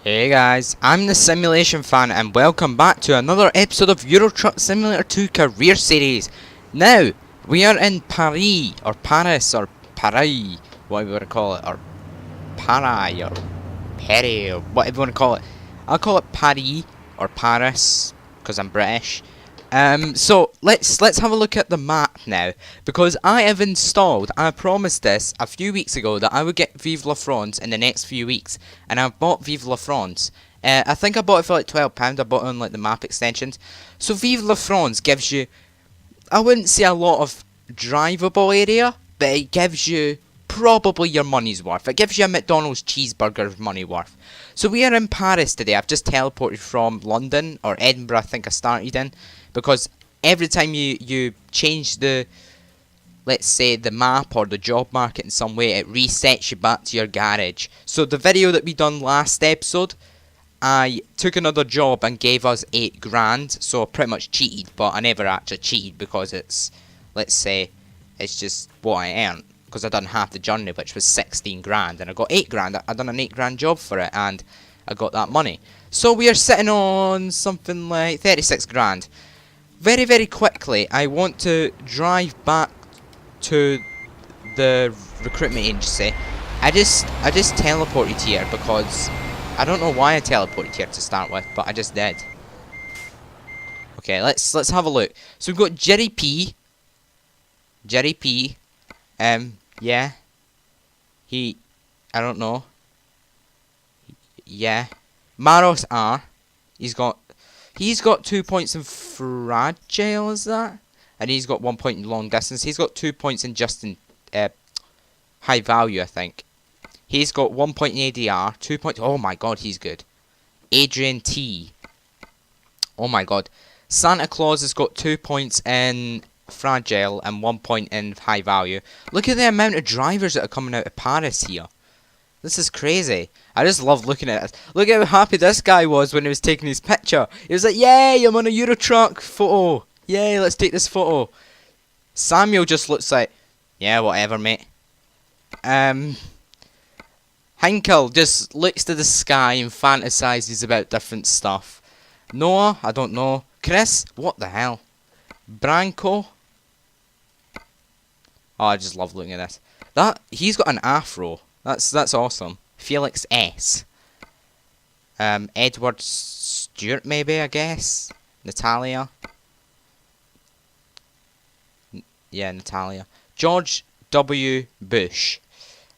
Hey guys, I'm the Simulation Fan and welcome back to another episode of Euro Truck Simulator 2 Career Series. Now, we are in Paris, or Paris, or Paris, whatever you want to call it, or Paris, or Perry, or whatever you want to call it. I'll call it Paris, or Paris, because I'm British. So let's have a look at the map now, because I have installed. I promised this a few weeks ago that I would get Vive la France in the next few weeks, and I've bought Vive la France. I think I bought it for like £12. I bought it on like the map extensions. So Vive la France gives you, I wouldn't say a lot of drivable area, but it gives you probably your money's worth. It gives you a McDonald's cheeseburger money worth. So we are in Paris today. I've just teleported from London, or Edinburgh I think I started in, because every time you change the, let's say, the map or the job market in some way, it resets you back to your garage. So the video that we done last episode, I took another job and gave us 8 grand, so I pretty much cheated, but I never actually cheated because it's, let's say, it's just what I earned, because I done half the journey, which was 16 grand, and I got 8 grand, I done an 8 grand job for it, and I got that money. So we are sitting on something like 36 grand. Very, very quickly, I want to drive back to the recruitment agency. I just teleported here because I don't know why I teleported here to start with, but I just did. Okay, let's have a look. So we've got Jerry P. Yeah. I don't know. Yeah. Maros R. He's got 2 points in fragile, is that? And he's got 1 point in long distance. He's got 2 points in just in high value, I think. He's got 1 point in ADR, 2 points. Oh my god, he's good. Adrian T. Oh my god. Santa Claus has got 2 points in fragile and 1 point in high value. Look at the amount of drivers that are coming out of Paris here. This is crazy. I just love looking at it. Look how happy this guy was when he was taking his picture. He was like, yay, I'm on a Euro truck photo. Yay, let's take this photo. Samuel just looks like, yeah, whatever, mate. Henkel just looks to the sky and fantasizes about different stuff. Noah, I don't know. Chris, what the hell? Branko. Oh, I just love looking at this. He's got an afro. That's awesome. Felix S. Edward Stewart, maybe, I guess. Natalia. Yeah, Natalia. George W. Bush.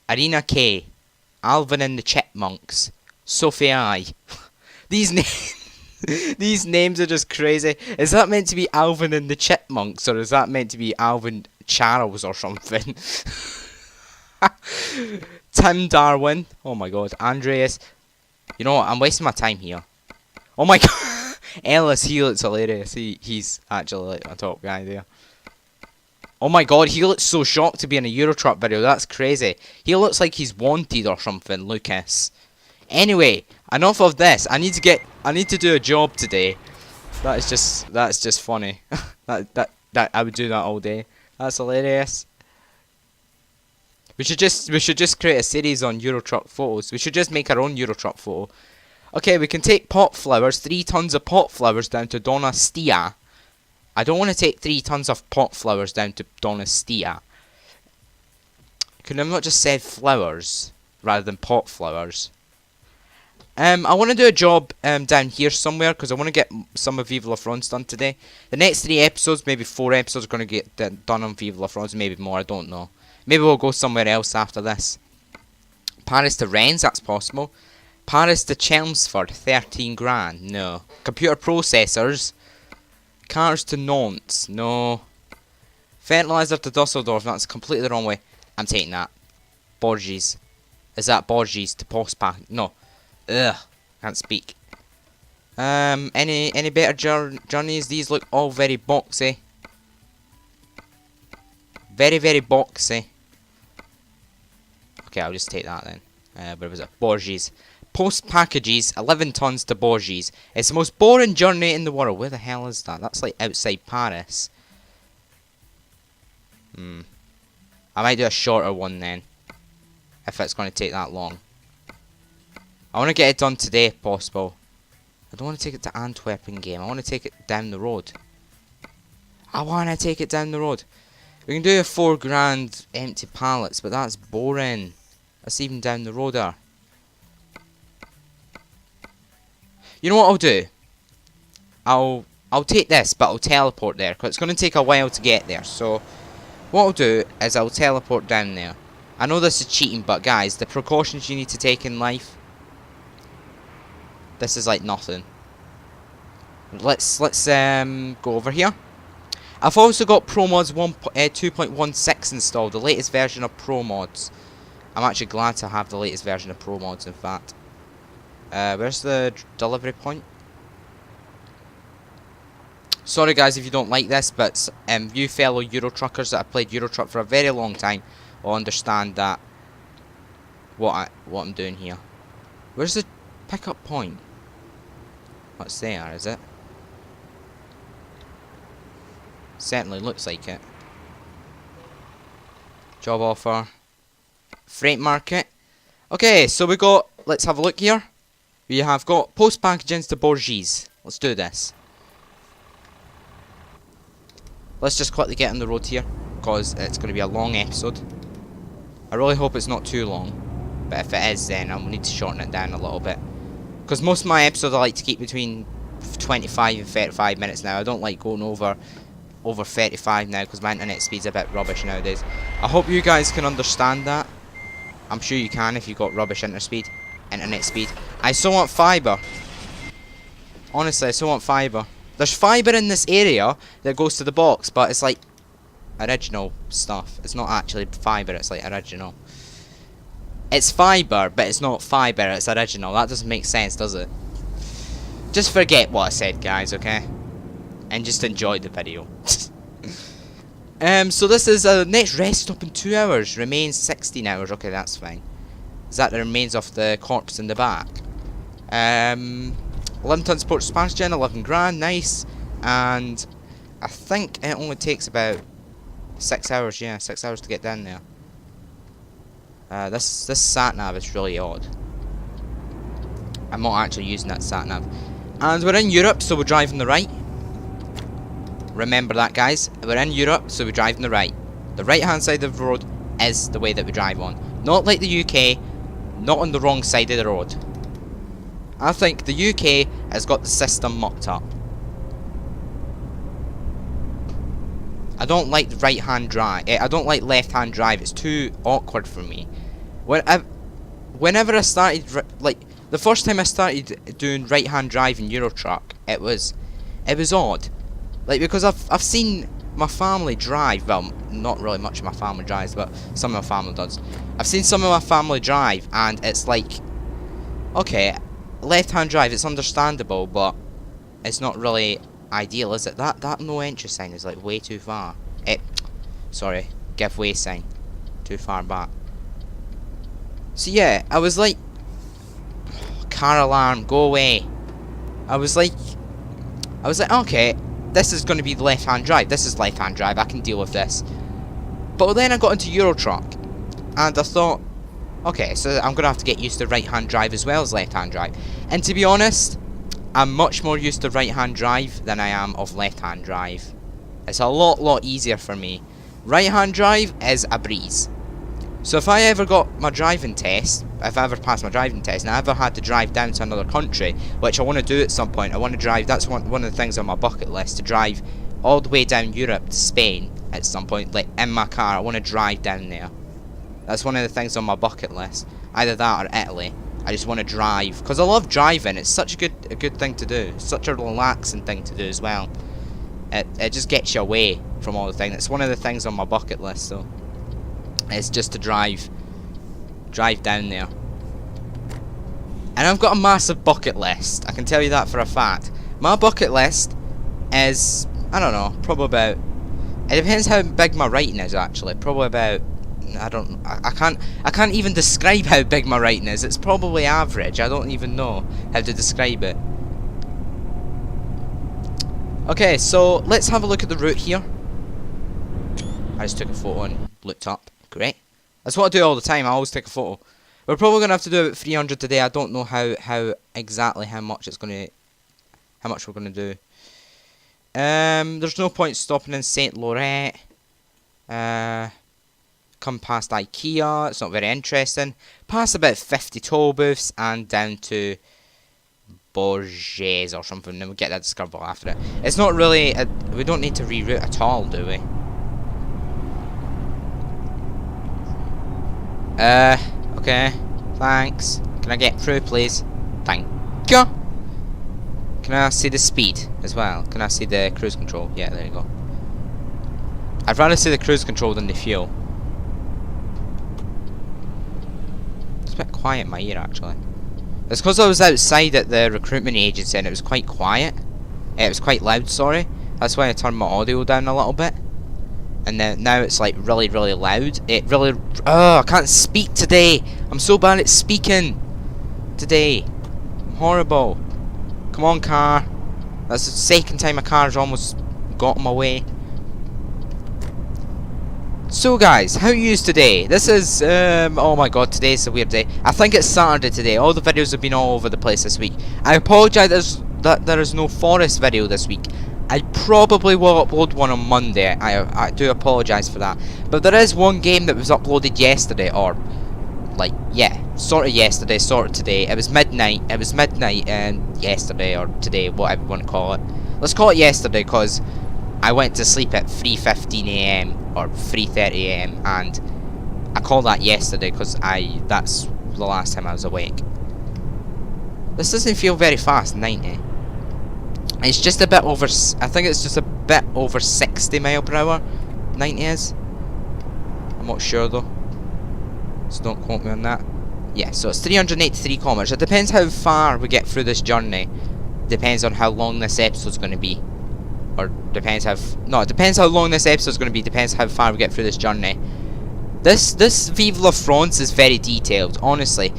Arena K. Alvin and the Chipmunks. Sophie I. These names. These names are just crazy. Is that meant to be Alvin and the Chipmunks, or is that meant to be Alvin Charles or something? Tim Darwin. Oh my god. Andreas. You know what? I'm wasting my time here. Oh my god. Ellis, he looks hilarious. He's actually like my top guy there. Oh my god, he looks so shocked to be in a Euro Truck video. That's crazy. He looks like he's wanted or something, Lucas. Anyway, enough of this. I need to do a job today. That's just funny. that I would do that all day. That's hilarious. We should just create a series on Euro Truck photos. We should just make our own Euro Truck photo. Okay, we can take pot flowers, 3 tons of pot flowers down to Donostia. I don't want to take 3 tons of pot flowers down to Donostia. Could I have not just said flowers rather than pot flowers? I want to do a job down here somewhere because I want to get some of Vive la France done today. The next 3 episodes, maybe 4 episodes, are going to get done on Vive la France, maybe more, I don't know. Maybe we'll go somewhere else after this. Paris to Rennes, that's possible. Paris to Chelmsford, 13 grand, no. Computer processors. Cars to Nantes, no. Fertilizer to Dusseldorf, that's completely the wrong way. I'm taking that. Borges. Is that Borges to Postpac? No. Ugh, can't speak. Any better journeys? These look all very boxy. Very, very boxy. Okay, I'll just take that then. Where was it? Borges. Post packages, 11 tons to Borges. It's the most boring journey in the world. Where the hell is that? That's like outside Paris. I might do a shorter one then. If it's going to take that long. I want to get it done today if possible. I don't want to take it to Antwerpen game. I want to take it down the road. I want to take it down the road. We can do a £4 empty pallets, but that's boring. That's even down the road there. You know what I'll do? I'll take this, but I'll teleport there, because it's going to take a while to get there. So, what I'll do is I'll teleport down there. I know this is cheating, but guys, the precautions you need to take in life, this is like nothing. Let's go over here. I've also got Promods 2.16 installed, the latest version of Promods. I'm actually glad to have the latest version of Promods, in fact. Where's the delivery point? Sorry guys if you don't like this, but you fellow Euro truckers that have played Euro Truck for a very long time will understand that what I'm doing here. Where's the pickup point? What's there, is it? Certainly looks like it. Job offer. Freight market. Okay, so we got, let's have a look here. We have got post packagings to Bourges. Let's do this. Let's just quickly get on the road here, because it's going to be a long episode. I really hope it's not too long, but if it is, then I'll need to shorten it down a little bit. Because most of my episodes I like to keep between 25 and 35 minutes now. I don't like going over 35 now, because my internet speed's a bit rubbish nowadays. I hope you guys can understand that. I'm sure you can if you've got rubbish internet speed. I still want fibre. Honestly, I still want fibre. There's fibre in this area that goes to the box, but it's like original stuff. It's not actually fibre, it's like original. It's fibre, but it's not fibre, it's original. That doesn't make sense, does it? Just forget what I said, guys, okay? And just enjoy the video. So this is next rest stop in 2 hours. Remains 16 hours. Okay, that's fine. Is that the remains of the corpse in the back? 11 ton sports Spanish 11 grand, nice. And I think it only takes about 6 hours, yeah, 6 hours to get down there. This sat nav is really odd. I'm not actually using that sat nav. And we're in Europe, so we're driving the right. Remember that, guys. We're in Europe, so we're driving the right. The right hand side of the road is the way that we drive on. Not like the UK, not on the wrong side of the road. I think the UK has got the system mucked up. I don't like the right hand drive. I don't like left hand drive. It's too awkward for me. Whenever I started, like the first time I started doing right hand drive in Euro Truck, it was odd. Like, because I've seen my family drive. Well, not really much of my family drives, but some of my family does. I've seen some of my family drive, and it's like, okay, left-hand drive, it's understandable, but it's not really ideal, is it? That no entry sign is like way too far. Sorry, give way sign, too far back. So yeah, I was like, car alarm, go away. I was like, okay, this is going to be the left-hand drive. This is left-hand drive. I can deal with this. But then I got into Euro Truck, and I thought, okay, so I'm going to have to get used to right-hand drive as well as left-hand drive. And to be honest, I'm much more used to right-hand drive than I am of left-hand drive. It's a lot easier for me. Right-hand drive is a breeze. So if I ever got my driving test, if I ever passed my driving test, and I ever had to drive down to another country, which I want to do at some point, I want to drive, that's one of the things on my bucket list, to drive all the way down Europe to Spain at some point, like in my car. I want to drive down there. That's one of the things on my bucket list. Either that or Italy. I just want to drive, because I love driving. It's such a good thing to do. It's such a relaxing thing to do as well. It just gets you away from all the things. It's one of the things on my bucket list, so it's just to drive down there. And I've got a massive bucket list, I can tell you that for a fact. My bucket list is, I don't know, probably about, it depends how big my writing is actually, probably about, I can't even describe how big my writing is. It's probably average. I don't even know how to describe it. Okay, so let's have a look at the route here. I just took a photo and looked up. Great. That's what I do all the time. I always take a photo. We're probably gonna have to do about 300 today. I don't know how exactly how much we're gonna do. There's no point stopping in Saint Laurent. Come past IKEA. It's not very interesting. Past about 50 toll booths and down to Bourget's or something. Then we'll get that discoverable after it. It's not really. We don't need to reroute at all, do we? Okay. Thanks. Can I get through, please? Thank you. Can I see the speed as well? Can I see the cruise control? Yeah, there you go. I'd rather see the cruise control than the fuel. It's a bit quiet in my ear, actually. It's because I was outside at the recruitment agency and it was quite quiet. It was quite loud, sorry. That's why I turned my audio down a little bit. And then now it's like really, really loud. It really... Oh, I can't speak today. I'm so bad at speaking today. I'm horrible. Come on, car. That's the second time a car's almost got in my way. So guys, how are you today? This is, oh my god, today's a weird day. I think it's Saturday today. All the videos have been all over the place this week. I apologise that there is no forest video this week. I probably will upload one on Monday. I do apologise for that. But there is one game that was uploaded yesterday, or like, yeah, sort of yesterday, sort of today. It was midnight. It was midnight yesterday or today, whatever you want to call it. Let's call it yesterday because I went to sleep at 3:15 AM or 3:30 AM, and I call that yesterday because that's the last time I was awake. This doesn't feel very fast, 90. It's just a bit over, I think it's just a bit over 60 mile per hour, 90 is. I'm not sure though, so don't quote me on that. Yeah, so it's 383 kilometers. It depends how far we get through this journey. Depends on how long this episode's going to be. Or depends how, no, it depends how long this episode's going to be, depends how far we get through this journey. This Vive la France is very detailed, honestly.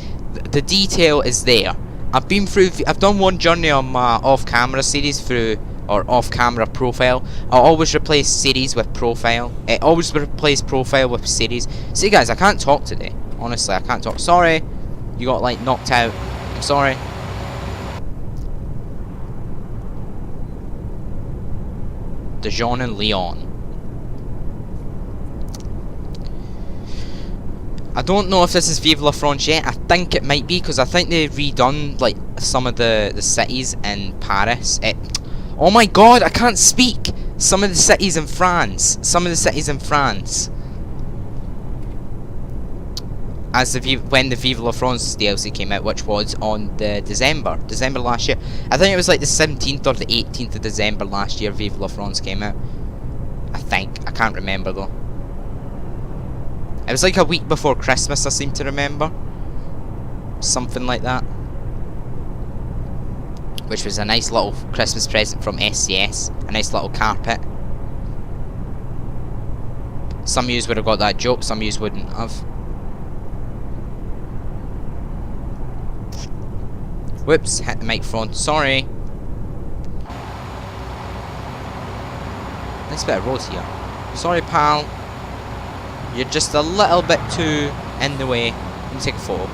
The detail is there. I've done one journey on my off-camera series through, or off-camera profile. I always replace series with profile. I always replace profile with series. See guys, I can't talk today. Honestly, I can't talk. Sorry, you got like knocked out. I'm sorry. Dijon and Lyon. I don't know if this is Vive la France yet. I think it might be because I think they've redone like some of the cities in Paris. Oh my god, I can't speak. Some of the cities in France. Some of the cities in France. As when the Vive la France DLC came out, which was on the December last year. I think it was like the 17th or the 18th of December last year. Vive la France came out. I think. I can't remember though. It was like a week before Christmas, I seem to remember. Something like that. Which was a nice little Christmas present from SCS. A nice little carpet. Some of yous would have got that joke, some of yous wouldn't have. Whoops, hit the microphone, sorry. Nice bit of road here. Sorry pal. You're just a little bit too in the way. Let me take a photo.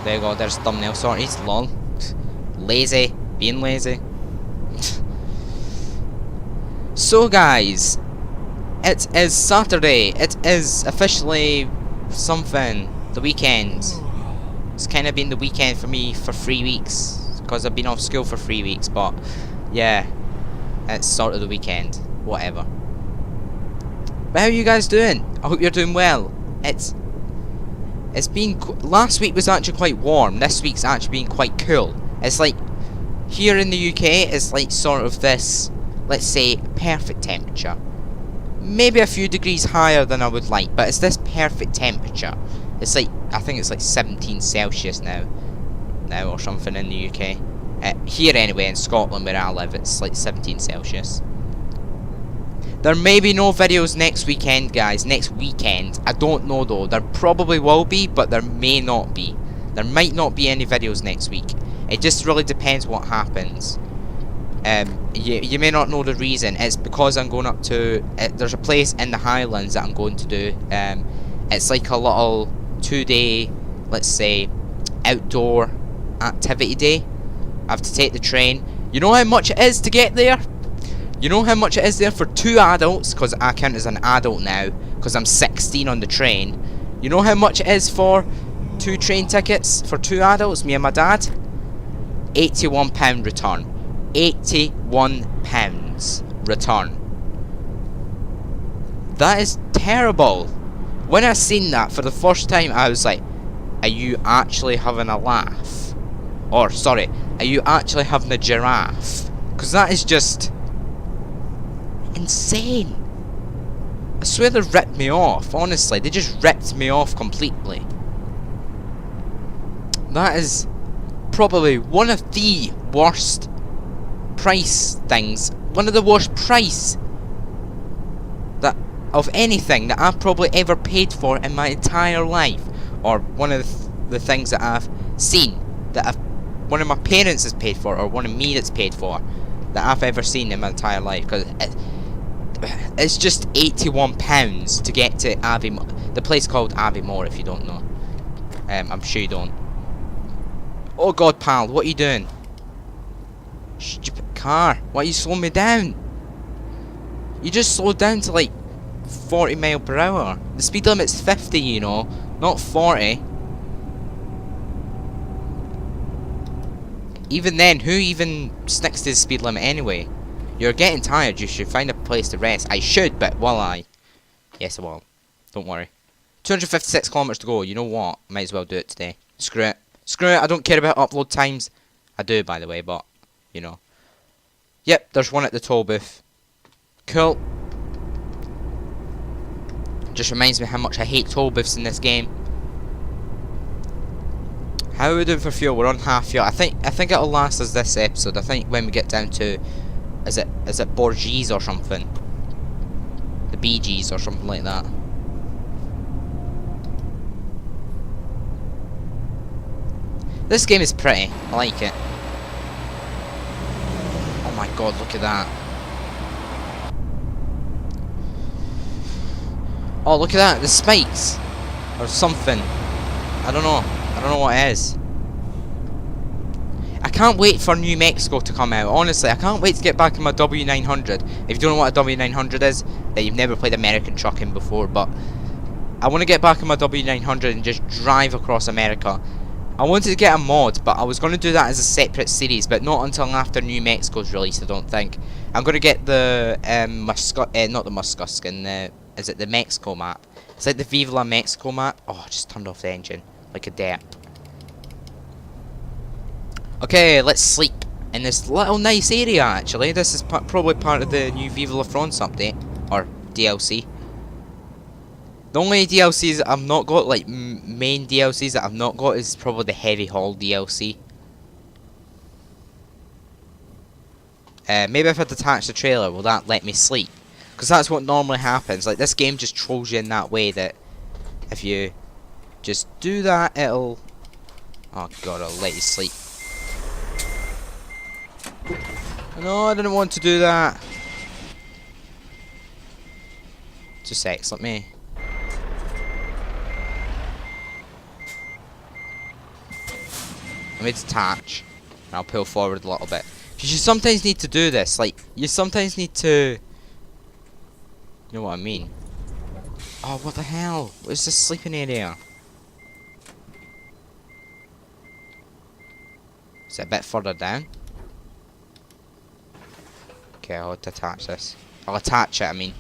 There you go, there's thumbnail sorted. Lol. Lazy. Being lazy. So guys, it is Saturday. It is officially something. The weekend. It's kind of been the weekend for me for 3 weeks. Because I've been off school for 3 weeks. But yeah, it's sort of the weekend. Whatever. But how are you guys doing? I hope you're doing well. It's been... Last week was actually quite warm. This week's actually been quite cool. It's like... Here in the UK, it's like sort of this... Let's say, perfect temperature. Maybe a few degrees higher than I would like. But it's this perfect temperature. It's like... I think it's like 17 Celsius now. Now or something in the UK. Here anyway, in Scotland where I live, it's like 17 Celsius. There may be no videos next weekend, guys. Next weekend. I don't know, though. There probably will be, but there may not be. There might not be any videos next week. It just really depends what happens. You may not know the reason. It's because I'm going up to... there's a place in the Highlands that I'm going to do. It's like a little 2-day, let's say, outdoor activity day. I have to take the train. You know how much it is to get there? You know how much it is there for 2 adults, because I count as an adult now, because I'm 16 on the train. You know how much it is for 2 train tickets for 2 adults, me and my dad? £81 return. £81 return. That is terrible. When I seen that for the first time, I was like, are you actually having a laugh? Or, sorry, are you actually having a giraffe? Because that is just insane. I swear they ripped me off, honestly. They just ripped me off completely. That is probably one of the worst price things. One of the worst price that of anything that I've probably ever paid for in my entire life. Or one of the things that I've seen that one of my parents has paid for, or one of me that's paid for, that I've ever seen in my entire life. Because it's just £81 to get to the place called Aviemore, if you don't know. I'm sure you don't. Oh god, pal, what are you doing? Stupid car, why are you slowing me down? You just slowed down to like 40 mile per hour. The speed limit's 50, you know, not 40. Even then, who even sticks to the speed limit anyway? You're getting tired, you should find a place to rest. I should, but will I? Yes, I will. Don't worry. 256 kilometers to go, you know what? Might as well do it today. Screw it. Screw it, I don't care about upload times. I do, by the way, but, you know. Yep, there's one at the toll booth. Cool. Just reminds me how much I hate toll booths in this game. How are we doing for fuel? We're on half fuel. I think it'll last us this episode. I think when we get down to, is it Borgies or something? The BGs or something like that. This game is pretty. I like it. Oh my god, look at that. Oh, look at that. The spikes. Or something. I don't know. I don't know what it is. I can't wait for New Mexico to come out. Honestly, I can't wait to get back in my W900. If you don't know what a W900 is, then you've never played American trucking before. But I want to get back in my W900 and just drive across America. I wanted to get a mod, but I was going to do that as a separate series, but not until after New Mexico's released, I don't think. I'm going to get the, not the Muscuscan, is it the Mexico map? It's like the Vive La Mexico map. Oh, I just turned off the engine, like a derp. Okay, let's sleep in this little nice area, actually. This is probably part of the new Vive La France update, or DLC. The only DLCs that I've not got, like main DLCs that I've not got, is probably the Heavy Haul DLC. Maybe if I detach the trailer, will that let me sleep? Because that's what normally happens. Like, this game just trolls you in that way that if you just do that, it'll... Oh god, it'll let you sleep. No, I didn't want to do that. 2 secs, let me... Let me detach, and I'll pull forward a little bit. Because you sometimes need to do this, like, you sometimes need to... You know what I mean? Oh, what the hell? What is this sleeping area? Is it a bit further down? Okay, I'll detach this. I'll attach it, I mean.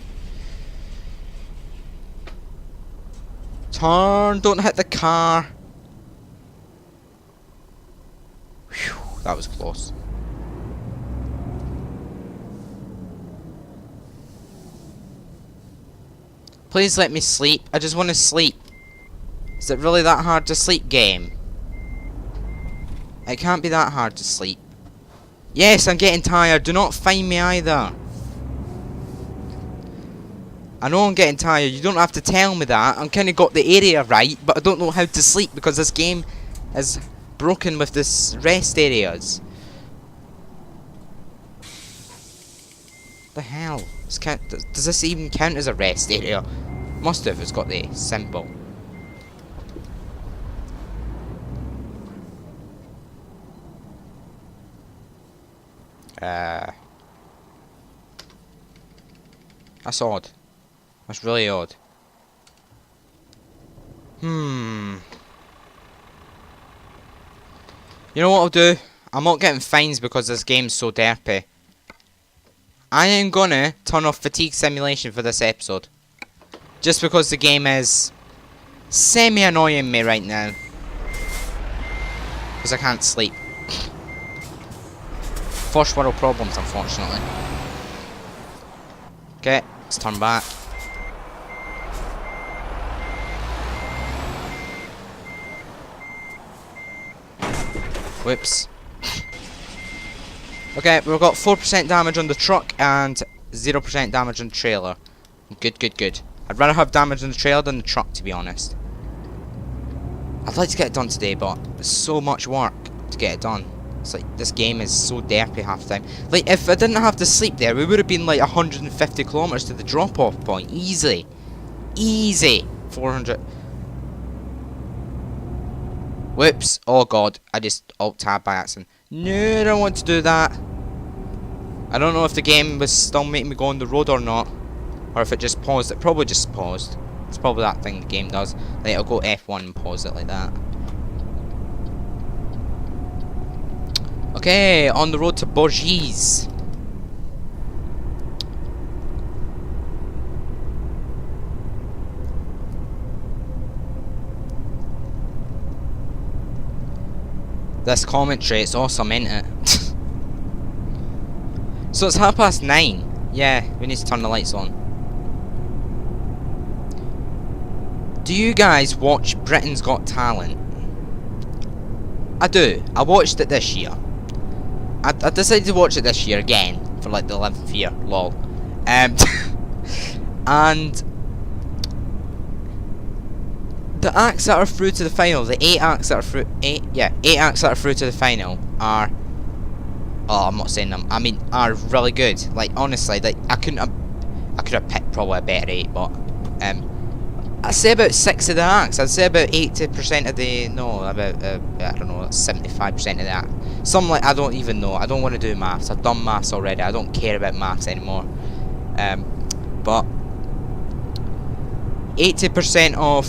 Turn! Don't hit the car! Whew, that was close. Please let me sleep. I just want to sleep. Is it really that hard to sleep, game? It can't be that hard to sleep. Yes, I'm getting tired. Do not find me either. I know I'm getting tired. You don't have to tell me that. I'm kind of got the area right, but I don't know how to sleep because this game is broken with this rest areas. The hell? Does this even count as a rest area? Must have, it's got the symbol. That's odd. That's really odd. You know what I'll do? I'm not getting fines because this game's so derpy. I am gonna turn off fatigue simulation for this episode. Just because the game is semi-annoying me right now. Because I can't sleep. First world problems, unfortunately. Okay, let's turn back. Whoops. Okay, we've got 4% damage on the truck and 0% damage on the trailer. Good, good, good. I'd rather have damage on the trailer than the truck, to be honest. I'd like to get it done today, but there's so much work to get it done. It's like, this game is so derpy half the time. Like, if I didn't have to sleep there, we would have been like 150 kilometers to the drop-off point. Easy. Easy. 400. Whoops. Oh god, I just alt-tab by accident. No, I don't want to do that. I don't know if the game was still making me go on the road or not. Or if it just paused. It probably just paused. It's probably that thing the game does. Like, it'll go F1 and pause it like that. Okay, on the road to Bourges. This commentary, it's awesome, ain't it? So it's 9:30. Yeah, we need to turn the lights on. Do you guys watch Britain's Got Talent? I do. I watched it this year. I decided to watch it this year again for like the 11th year. Lol. And the acts that are through to the final, the 8 acts that are through, 8 acts that are through to the final are, oh, I'm not saying them, I mean, are really good. Like, honestly, like, I could have picked probably a better 8, but, I'd say about 6 of the acts, I'd say about 80% of the, no, about, I don't know, 75% of that. Some, like, I don't even know, I don't want to do maths, I've done maths already, I don't care about maths anymore. But 80% of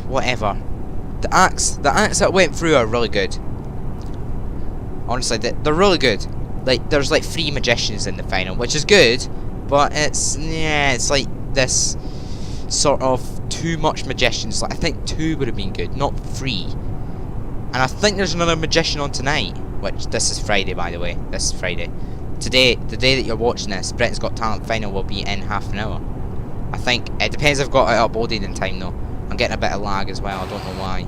whatever, the acts that went through are really good. Honestly, they're really good. Like, there's like 3 magicians in the final, which is good, but it's, yeah, it's like this sort of too much magicians. Like, I think 2 would have been good, not 3. And I think there's another magician on tonight, which, this is Friday, by the way. This is Friday. Today, the day that you're watching this, Britain's Got Talent final will be in half an hour. I think. It depends if I've got it uploaded in time, though. I'm getting a bit of lag as well, I don't know why.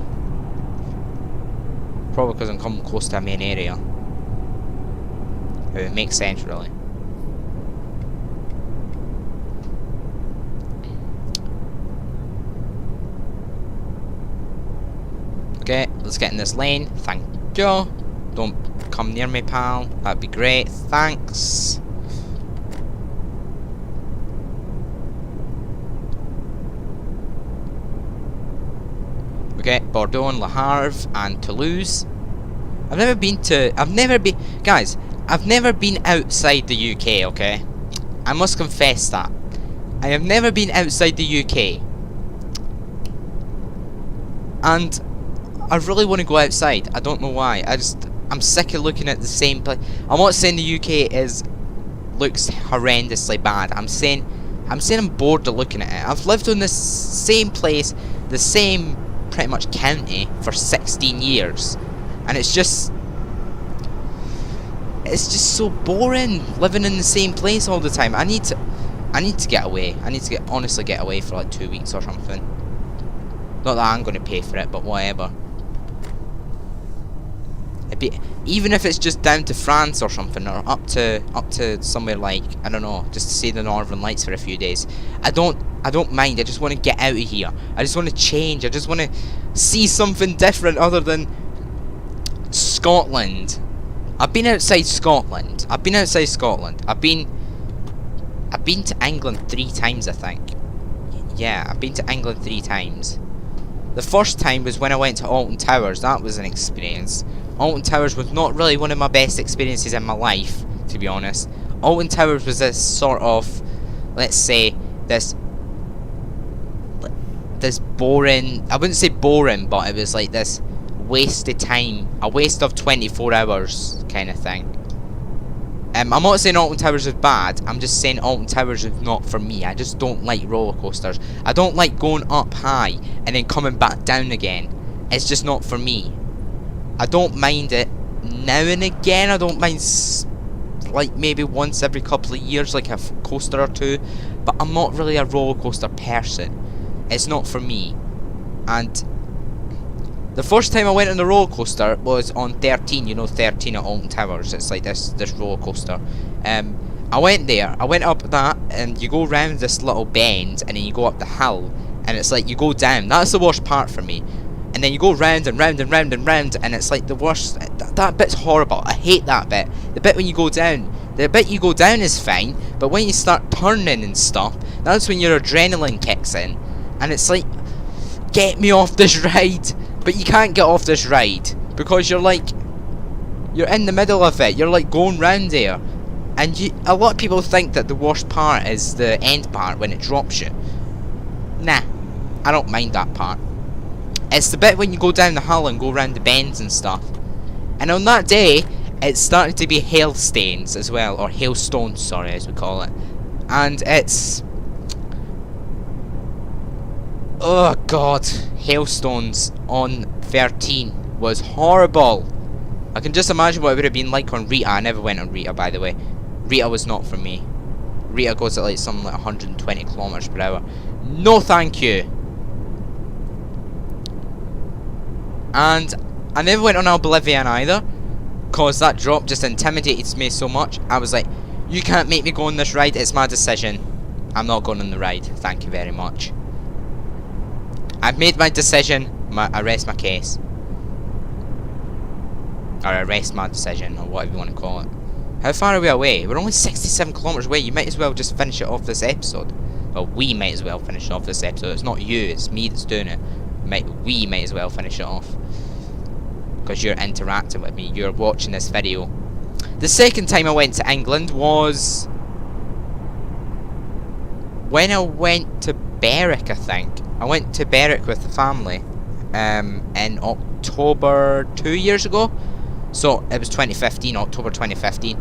Probably because I'm coming close to a main area. It makes sense, really. Okay, let's get in this lane. Thank you. Don't come near me, pal. That'd be great. Thanks. Okay, Bordeaux and Le Havre and Toulouse. I've never been outside the UK, okay? I must confess that. I have never been outside the UK. And I really want to go outside. I don't know why. I'm sick of looking at the same place. I'm not saying the UK looks horrendously bad. I'm saying I'm bored of looking at it. I've lived in this same place, the same pretty much county for 16 years, and it's just so boring living in the same place all the time. I need to get away. I need to honestly get away for like 2 weeks or something. Not that I'm going to pay for it, but whatever. Even if it's just down to France or something, or up to somewhere like, I don't know, just to see the Northern Lights for a few days. I don't mind. I just want to get out of here. I just want to change. I just want to see something different other than Scotland. I've been outside Scotland. I've been to England 3 times, I think. yeah, I've been to England 3 times. The first time was when I went to Alton Towers. That was an experience. Alton Towers was not really one of my best experiences in my life, to be honest. Alton Towers was this sort of, let's say, this boring, I wouldn't say boring, but it was like this wasted time, a waste of 24 hours kind of thing. I'm not saying Alton Towers is bad, I'm just saying Alton Towers is not for me. I just don't like roller coasters. I don't like going up high and then coming back down again. It's just not for me. I don't mind it now and again. I don't mind like maybe once every couple of years, like a coaster or two, but I'm not really a roller coaster person. It's not for me. And the first time I went on the roller coaster was on 13, you know, 13 at Alton Towers. It's like this roller coaster. I went there, I went up that, and you go round this little bend, and then you go up the hill, and it's like you go down. That's the worst part for me. And then you go round and round and round and round, and it's like the worst. That bit's horrible. I hate that bit. The bit when you go down. The bit you go down is fine, but when you start turning and stuff, that's when your adrenaline kicks in. And it's like, get me off this ride. But you can't get off this ride because you're in the middle of it. You're like going round there, and a lot of people think that the worst part is the end part when it drops you. Nah, I don't mind that part. It's the bit when you go down the hill and go round the bends and stuff. And on that day, it's starting to be hailstones as well, or hailstones, sorry, as we call it. And it's, oh god, hailstones on 13 was horrible. I can just imagine what it would have been like on Rita. I never went on Rita, by the way. Rita was not for me. Rita goes at like something like 120 kilometers per hour. No thank you. And I never went on Oblivion either, cause that drop just intimidated me so much. I was like, you can't make me go on this ride, it's my decision. I'm not going on the ride, thank you very much. I've made my decision, I rest my case. Or I rest my decision, or whatever you want to call it. How far are we away? We're only 67 kilometers away. You might as well just finish it off this episode. Well, we might as well finish off this episode. It's not you, it's me that's doing it. We might as well finish it off. Because you're interacting with me, you're watching this video. The second time I went to England was when I went to Berwick, I think. I went to Berwick with the family in October 2 years ago. So it was 2015, October 2015.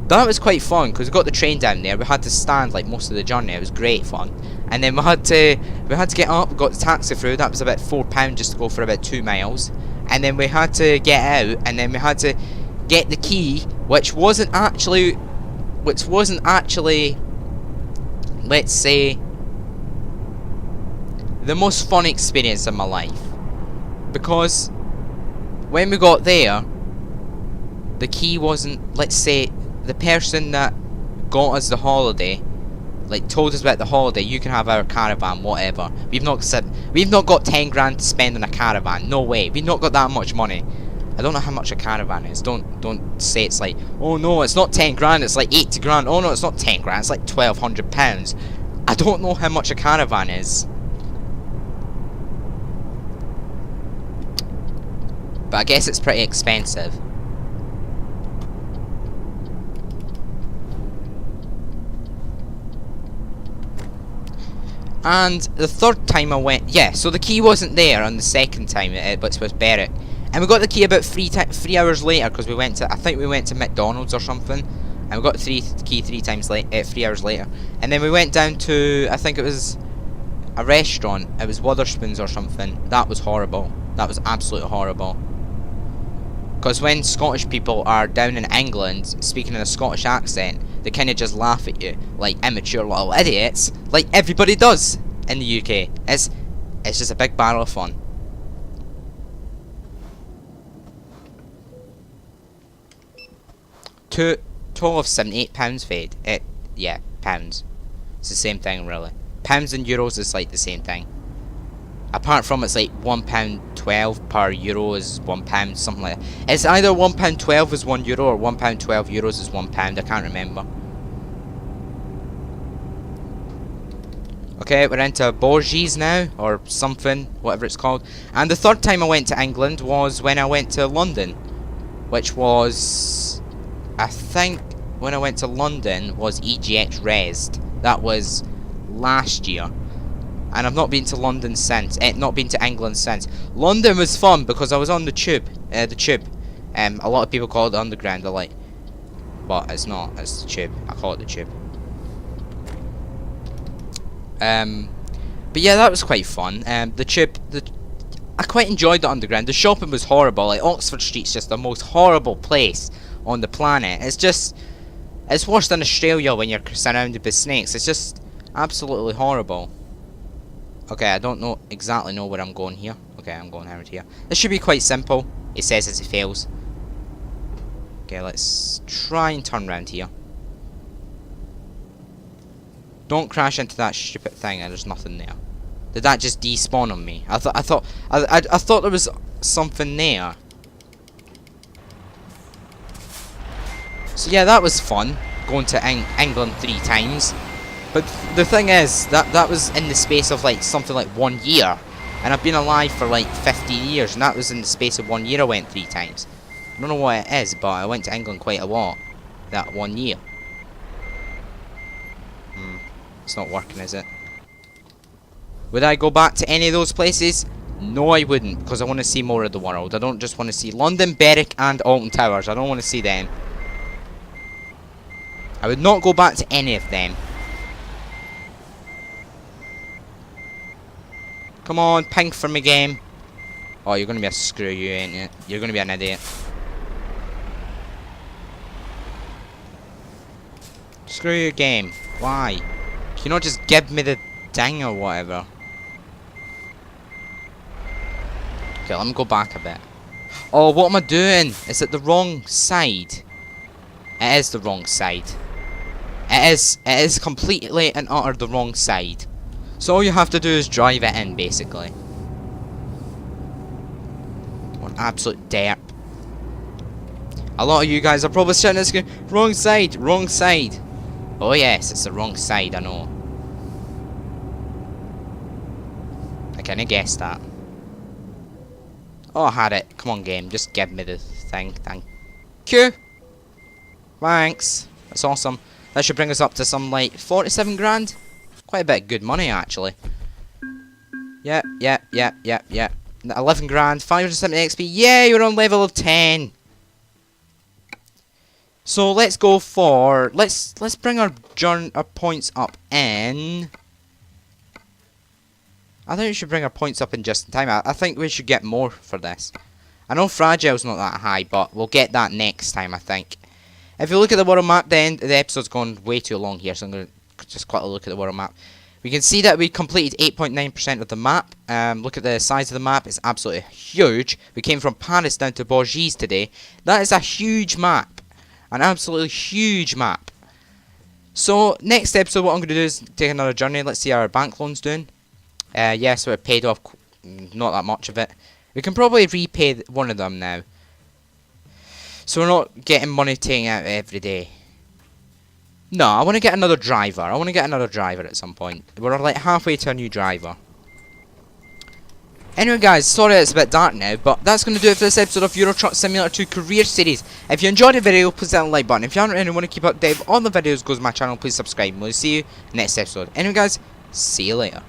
That was quite fun because we got the train down there. We had to stand like most of the journey. It was great fun. And then we had to get up. We got the taxi through. That was about £4 just to go for about 2 miles. And then we had to get out. And then we had to get the key, which wasn't actually, let's say, the most fun experience of my life. Because when we got there, the key wasn't, let's say, the person that got us the holiday, like told us about the holiday, you can have our caravan, whatever. We've not got 10 grand to spend on a caravan. No way. We've not got that much money. I don't know how much a caravan is. Don't say it's like, oh no, it's not 10 grand, it's like 80 grand. Oh no, it's not 10 grand, it's like £1,200. I don't know how much a caravan is. But I guess it's pretty expensive. And the third time I went, yeah, so the key wasn't there on the second time, which was Berwick. And we got the key about 3 hours later, because we went to, I think we went to McDonald's or something. And we got the key 3 hours later. And then we went down to, I think it was a restaurant. It was Wotherspoons or something. That was horrible. That was absolutely horrible. Because when Scottish people are down in England speaking in a Scottish accent, they kind of just laugh at you like immature little idiots, like everybody does in the UK. It's just a big barrel of fun. Total of £78 paid. Yeah, pounds. It's the same thing really. Pounds and euros is like the same thing. Apart from it's like £1.12 per euro is £1, something like that. It's either £1.12 is €1 or £1.12 is £1. I can't remember. Okay, we're into Borges now, or something, whatever it's called. And the third time I went to England was when I went to London, which was, I think, when I went to London was EGX Resed. That was last year. And I've not been to London since, not been to England since. London was fun because I was on the tube, a lot of people call it the underground, they're like, but it's not, it's the tube, I call it the tube. But yeah, that was quite fun. The tube, I quite enjoyed the underground. The shopping was horrible. Like Oxford Street's just the most horrible place on the planet. It's worse than Australia when you're surrounded by snakes. It's just absolutely horrible. Okay, I don't exactly know where I'm going here. Okay, I'm going around here. This should be quite simple. It says as it fails. Okay, let's try and turn around here. Don't crash into that stupid thing and there's nothing there. Did that just despawn on me? I thought there was something there. So yeah, that was fun, going to England 3 times. But the thing is, that was in the space of like something like 1 year. And I've been alive for like 15 years, and that was in the space of 1 year I went 3 times. I don't know what it is, but I went to England quite a lot that 1 year. It's not working, is it? Would I go back to any of those places? No, I wouldn't, because I want to see more of the world. I don't just want to see London, Berwick, and Alton Towers. I don't want to see them. I would not go back to any of them. Come on, ping for me, game. Oh, you're going to be a screw you, ain't you? You're going to be an idiot. Screw your game. Why? Can you not just give me the ding or whatever? Okay, let me go back a bit. Oh, what am I doing? Is it the wrong side? It is the wrong side. It is completely and utter the wrong side. So all you have to do is drive it in, basically. What an absolute derp. A lot of you guys are probably sitting there going, wrong side, wrong side. Oh yes, it's the wrong side, I know. I kinda guessed that. Oh, I had it. Come on, game, just give me the thing. Thank you. Thanks. That's awesome. That should bring us up to some, like, 47 grand. Quite a bit of good money, actually. Yep. 11 grand, 570 XP. Yay, you're on level of 10. So let's go for let's bring our points up in. I think we should bring our points up in just in time. I think we should get more for this. I know Fragile's not that high, but we'll get that next time, I think. If you look at the world map, then the episode's gone way too long here, so I'm going to just quickly look at the world map. We can see that we completed 8.9% of the map. Look at the size of the map, it's absolutely huge. We came from Paris down to Borges today. That is a huge map. An absolutely huge map. So, next episode, what I'm going to do is take another journey. Let's see how our bank loan's doing. Yeah, so it paid off not that much of it. We can probably repay one of them now. So we're not getting money taken out every day. No, I want to get another driver. I want to get another driver at some point. We're like halfway to a new driver. Anyway guys, sorry it's a bit dark now, but that's going to do it for this episode of Euro Truck Simulator 2 Career Series. If you enjoyed the video, please hit the like button. If you haven't and want to keep up to date with all the videos goes to my channel, please subscribe. We'll see you next episode. Anyway guys, see you later.